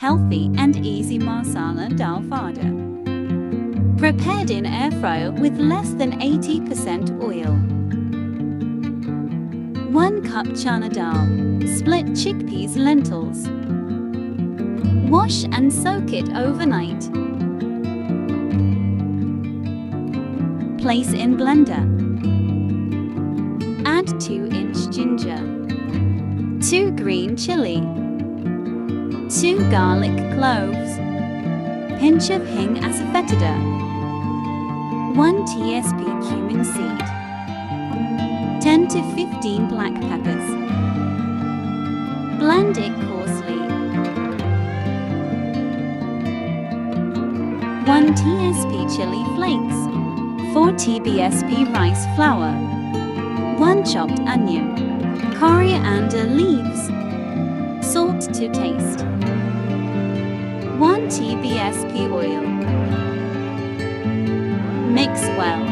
healthy and easy masala dal vada. Prepared in air fryer with less than 80% oil. 1 cup chana dal, split chickpeas lentils. Wash and soak it overnight. Place in blender. Add 2-inch ginger, 2 green chili, 2 garlic cloves, pinch of hing asafoetida, 1 tbsp cumin seed, 10 to 15 black peppers. Blend it coarsely. 1 tbsp chili flakes, 4 tbsp rice flour, 1 chopped onion, coriander leaves, salt to taste, 1 tbsp oil. Mix well.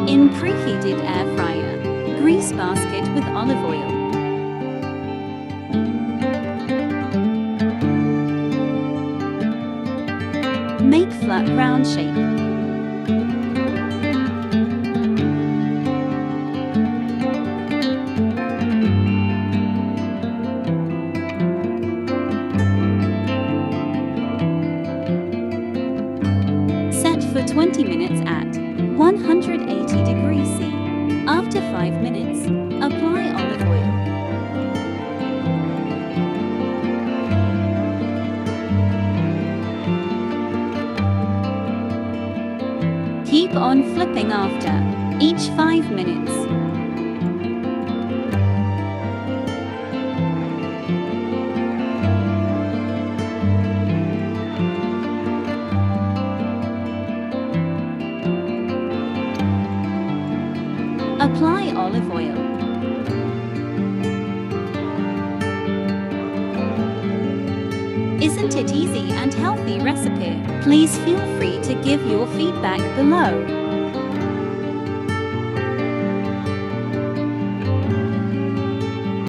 In preheated air fryer, grease basket with olive oil. Make flat round shape. Set for 20 minutes at 180 degrees C. After 5 minutes, apply olive oil. Keep on flipping after each 5 minutes. Apply olive oil. Isn't it easy and healthy recipe? Please feel free to give your feedback below.